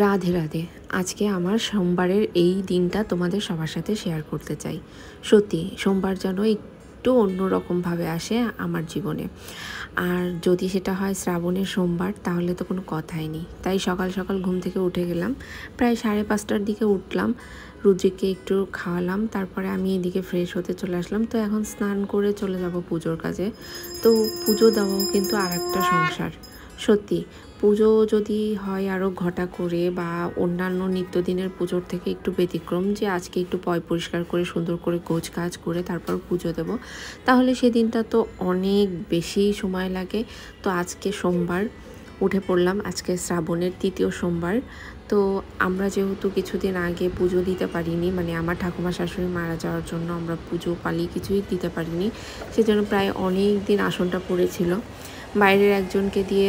রাধে রাধে। আজকে আমার সোমবারের এই দিনটা তোমাদের সবার সাথে শেয়ার করতে চাই। সত্যি সোমবার যেন একটু অন্যরকমভাবে আসে আমার জীবনে। আর যদি সেটা হয় শ্রাবণের সোমবার তাহলে তো কোনো কথাই নেই। তাই সকাল সকাল ঘুম থেকে উঠে গেলাম, প্রায় 5:30টার দিকে উঠলাম, রুদ্রিককে একটু খাওয়ালাম, তারপরে আমি এদিকে ফ্রেশ হতে চলে আসলাম। তো এখন স্নান করে চলে যাব পুজোর কাজে। তো পুজো দেওয়াও কিন্তু আর একটা সংসার। সত্যি পুজো যদি হয় আরও ঘটা করে বা অন্যান্য নিত্যদিনের পুজোর থেকে একটু ব্যতিক্রম, যে আজকে একটু পরিষ্কার করে সুন্দর করে গোছ কাজ করে তারপর পুজো দেব, তাহলে সেদিনটা তো অনেক বেশি সময় লাগে। তো আজকে সোমবার উঠে পড়লাম, আজকে শ্রাবণের 3য় সোমবার। তো আমরা যেহেতু কিছুদিন আগে পুজো দিতে পারিনি, মানে আমার ঠাকুমা শাশুড়ি মারা যাওয়ার জন্য আমরা পুজো পালি কিছুই দিতে পারিনি, সেজন্য প্রায় অনেক দিন আসনটা পড়েছিল। বাইরের একজনকে দিয়ে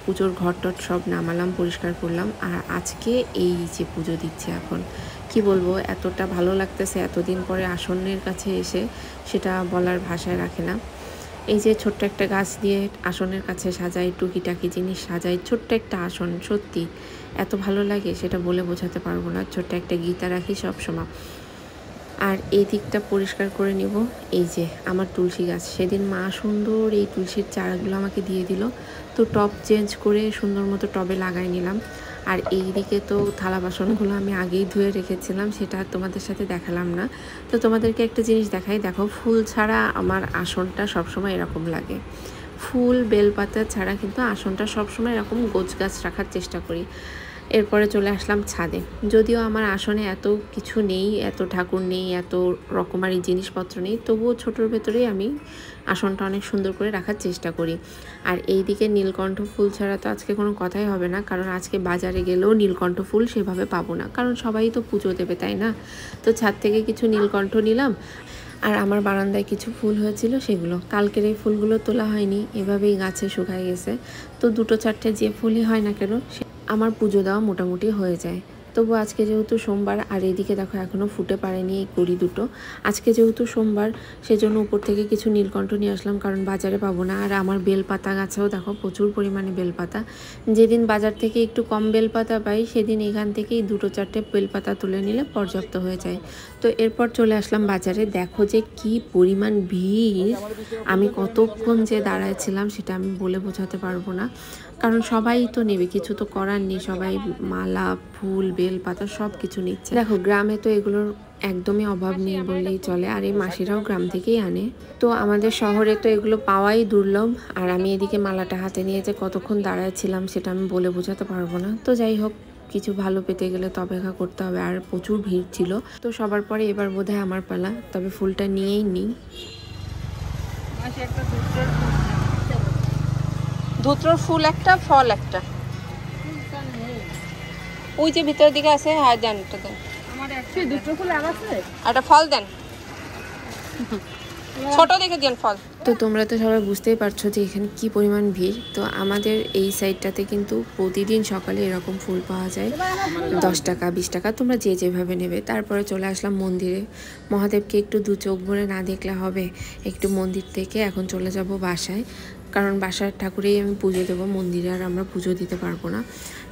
পুজোর ঘরটট সব নামালাম, পরিষ্কার করলাম। আর আজকে এই যে পুজো দিচ্ছে, এখন কি বলবো, এতটা ভালো লাগতেছে এতদিন পরে আসনের কাছে এসে, সেটা বলার ভাষায় রাখে না। এই যে ছোট্ট একটা গাছ দিয়ে আসনের কাছে সাজাই, টুকিটাকি জিনিস সাজাই, ছোট্ট একটা আসন, সত্যি এত ভালো লাগে সেটা বলে বোঝাতে পারবো না। ছোট্ট একটা গীতা রাখি সবসময়। আর এই দিকটা পরিষ্কার করে নিব। এই যে আমার তুলসী গাছ, সেদিন মা সুন্দর এই তুলসীর চারাগুলো আমাকে দিয়ে দিল, তো টব চেঞ্জ করে সুন্দর মতো টবে লাগাই নিলাম। আর এই দিকে তো থালা বাসনগুলো আমি আগেই ধুয়ে রেখেছিলাম, সেটা তোমাদের সাথে দেখালাম না। তো তোমাদেরকে একটা জিনিস দেখাই, দেখো ফুল ছাড়া আমার আসনটা সবসময় এরকম লাগে। ফুল বেলপাতা ছাড়া কিন্তু আসনটা সবসময় এরকম গোছগাছ রাখার চেষ্টা করি। এরপরে চলে আসলাম ছাদে। যদিও আমার আসনে এত কিছু নেই, এত ঠাকুর নেই, এত রকমারি জিনিসপত্র নেই, তবুও ছোটোর ভেতরেই আমি আসনটা অনেক সুন্দর করে রাখার চেষ্টা করি। আর এই দিকে নীলকণ্ঠ ফুল ছাড়া তো আজকে কোনো কথাই হবে না, কারণ আজকে বাজারে গেলেও নীলকণ্ঠ ফুল সেভাবে পাবো না, কারণ সবাই তো পুজো দেবে, তাই না? তো ছাদ থেকে কিছু নীলকণ্ঠ নিলাম। আর আমার বারান্দায় কিছু ফুল হয়েছিল, সেগুলো কালকের এই ফুলগুলো তোলা হয়নি, এভাবেই গাছে শুকায় গেছে। তো 2-4টে যে ফুলই হয় না কেন, আমার পুজো দেওয়া মোটামুটি হয়ে যায়। তবু আজকে যেহেতু সোমবার, আর এদিকে দেখো এখনও ফুটে পারেনি এই কড়ি দুটো। আজকে যেহেতু সোমবার, সেজন্য উপর থেকে কিছু নীলকণ্ঠ নিয়ে আসলাম, কারণ বাজারে পাবো না। আর আমার বেলপাতা গাছেও দেখো প্রচুর পরিমাণে বেলপাতা। যেদিন বাজার থেকে একটু কম বেলপাতা পাই, সেদিন এখান থেকেই 2-4টে বেলপাতা তুলে নিলে পর্যাপ্ত হয়ে যায়। তো এরপর চলে আসলাম বাজারে। দেখো যে কি পরিমাণ ভিড়, আমি কতক্ষণ যে দাঁড়ায়ছিলাম সেটা আমি বলে বোঝাতে পারবো না, কারণ সবাই তো নেবে, কিছু তো করার নেই, সবাই মালা ফুল বেল পাতা সব কিছু নিচ্ছে। দেখো গ্রামে তো এগুলোর একদমই অভাব নেই বললেই চলে, আর এই মাসিরাও গ্রাম থেকেই আনে। তো আমাদের শহরে তো এগুলো পাওয়াই দুর্লভ। আর আমি এদিকে মালাটা হাতে নিয়ে যে কতক্ষণ দাঁড়ায়ছিলাম সেটা আমি বলে বোঝাতে পারবো না। তো যাই হোক, কিছু ভালো পেতে গেলে তো অপেক্ষা করতে হবে, আর প্রচুর ভিড় ছিল। তো সবার পরে এবার বোধহয় আমার পালা, তবে ফুলটা নিয়েই নিই। ধুত্রর ফুল একটা, ফল একটা, ওই যে ভিতরের দিকে আছে। হ্যাঁ দেন, ওটা দেন। একটা ফল দেন, ছোট দেখে দেন ফল। তো তোমরা তো সবাই বুঝতেই পারছো যে এখানে কি পরিমাণ ভিড়। তো আমাদের এই সাইডটাতে কিন্তু প্রতিদিন সকালে এরকম ফুল পাওয়া যায়, 10 টাকা 20 টাকা, তোমরা যে যেভাবে নেবে। তারপরে চলে আসলাম মন্দিরে। মহাদেবকে একটু 2 চোখ ভরে না দেখলে হবে, একটু মন্দির থেকে এখন চলে যাব বাসায়, কারণ বাসার ঠাকুরেই আমি পুজো দেবো, মন্দিরে আর আমরা পুজো দিতে পারবো না।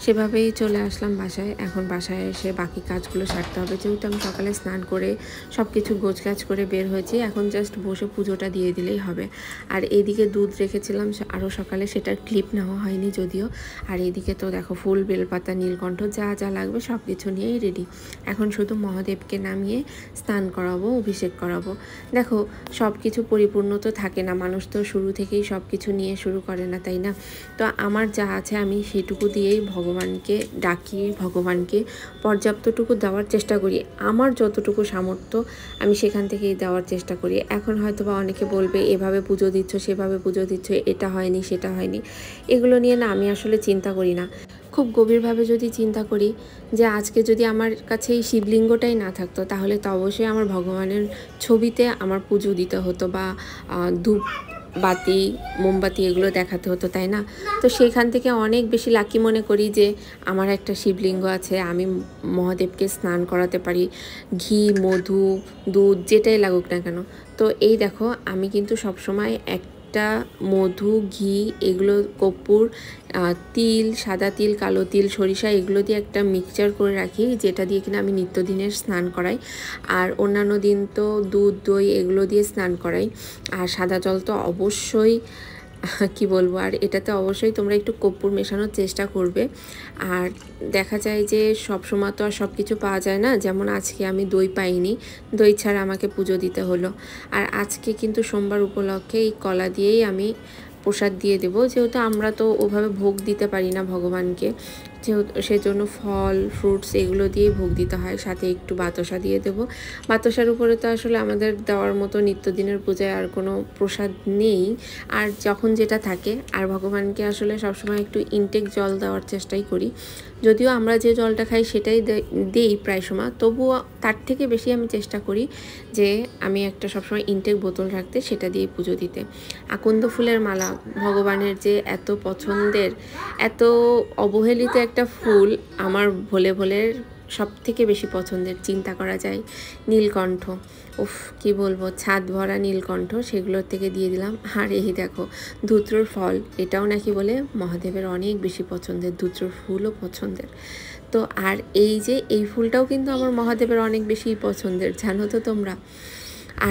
সেভাবেই চলে আসলাম বাসায়। এখন বাসায় এসে বাকি কাজগুলো সারতে হবে, যেহেতু আমি সকালে স্নান করে সব কিছু গোছগাছ করে বের হয়েছি, এখন জাস্ট বসে পুজোটা দিয়ে দিলেই হবে। আর এইদিকে দুধ রেখেছিলাম আরও সকালে, সেটার ক্লিপ নেওয়া হয়নি যদিও। আর এইদিকে তো দেখো ফুল বেলপাতা নীলকণ্ঠ যা যা লাগবে সব কিছু নিয়েই রেডি। এখন শুধু মহাদেবকে নামিয়ে স্নান করাবো, অভিষেক করাবো। দেখো সব কিছু পরিপূর্ণ তো থাকে না, মানুষ তো শুরু থেকেই সব কিছু নিয়ে শুরু করে না, তাই না? তো আমার যা আছে আমি সেটুকু দিয়েই ভগবানকে ডাকি, ভগবানকে পর্যাপ্তটুকু দেওয়ার চেষ্টা করি। আমার যতটুকু সামর্থ্য আমি সেখান থেকেই দেওয়ার চেষ্টা করি। এখন হয়তো বা অনেকে বলবে এভাবে পুজো দিচ্ছ, সেভাবে পুজো দিচ্ছ, এটা হয়নি সেটা হয়নি, এগুলো নিয়ে না আমি আসলে চিন্তা করি না। খুব গভীরভাবে যদি চিন্তা করি যে আজকে যদি আমার কাছে এই শিবলিঙ্গটাই না থাকতো, তাহলে তো অবশ্যই আমার ভগবানের ছবিতে আমার পুজো দিতে হতো, বা ধূপ বাতি মোমবাতি এগুলো দেখাতে হতো, তাই না? তো সেখান থেকে অনেক বেশি লাকি মনে করি যে আমার একটা শিবলিঙ্গ আছে, আমি মহাদেবকে স্নান করাতে পারি, ঘি মধু দুধ যেটাই লাগুক না কেন। তো এই দেখো আমি কিন্তু সবসময় একটা মধু, ঘি, এগুলো কর্পূর, তিল, সাদা তিল, কালো তিল, সরিষা, এগুলো দিয়ে একটা মিক্সচার করে রাখি, যেটা দিয়ে কিনা আমি নিত্যদিনের স্নান করাই। আর অন্যান্য দিন তো দুধ, দই এগুলো দিয়ে স্নান করাই। আর সাদা জল তো অবশ্যই, কি বলবো, আর এটাতে অবশ্যই তোমরা একটু কর্পূর মেশানোর চেষ্টা করবে। আর দেখা যায় যে সব সময় তো আর সব কিছু পাওয়া যায় না, যেমন আজকে আমি দই পাইনি, দই ছাড়া আমাকে পুজো দিতে হলো। আর আজকে কিন্তু সোমবার উপলক্ষে এই কলা দিয়েই আমি প্রসাদ দিয়ে দেবো, যেহেতু আমরা তো ওভাবে ভোগ দিতে পারি না ভগবানকে, যেহেতু সেজন্য ফল, ফ্রুটস এগুলো দিয়েই ভোগ দিতে হয়। সাথে একটু বাতাসা দিয়ে দেবো। বাতাসার উপরে তো আসলে আমাদের দেওয়ার মতো নিত্যদিনের পূজায় আর কোনো প্রসাদ নেই, আর যখন যেটা থাকে। আর ভগবানকে আসলে সবসময় একটু ইনটেক জল দেওয়ার চেষ্টাই করি, যদিও আমরা যে জলটা খাই সেটাই দেই প্রায় সময়, তবুও তার থেকে বেশি আমি চেষ্টা করি যে আমি একটা সবসময় ইনটেক বোতল রাখতে, সেটা দিয়ে পুজো দিতে। আকন্দ ফুলের মালা ভগবানের যে এত পছন্দের, এত অবহেলিত একটা ফুল, আমার ভোলে ভোলের সব থেকে বেশি পছন্দের। চিন্তা করা যায়, নীলকণ্ঠ, উফ কি বলবো, ছাদ ভরা নীলকণ্ঠ, সেগুলোর থেকে দিয়ে দিলাম। আর এই দেখো ধুত্রর ফল, এটাও নাকি বলে মহাদেবের অনেক বেশি পছন্দের, ধুত্রর ফুলও পছন্দের। তো আর এই যে এই ফুলটাও কিন্তু আমার মহাদেবের অনেক বেশি পছন্দের, জানো তো তোমরা।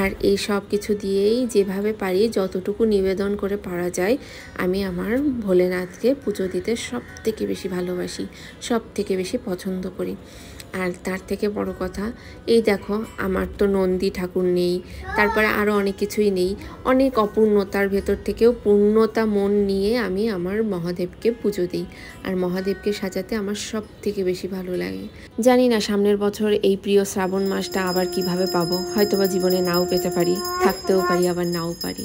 আর এই সব কিছু দিয়েই যেভাবে পারি, যতটুকু নিবেদন করে পারা যায়, আমি আমার ভোলেনাথকে পুজো দিতে সব থেকে বেশি ভালোবাসি, সব থেকে বেশি পছন্দ করি। আর তার থেকে বড় কথা, এই দেখো আমার তো নন্দী ঠাকুর নেই, তারপরে আরও অনেক কিছুই নেই, অনেক অপূর্ণতার ভেতর থেকেও পূর্ণতা মন নিয়ে আমি আমার মহাদেবকে পুজো দিই। আর মহাদেবকে সাজাতে আমার সব থেকে বেশি ভালো লাগে। জানি না সামনের বছর এই প্রিয় শ্রাবণ মাসটা আবার কিভাবে পাবো, হয়তোবা জীবনে নাও পেতে পারি, থাকতেও পারি, আবার নাও পারি।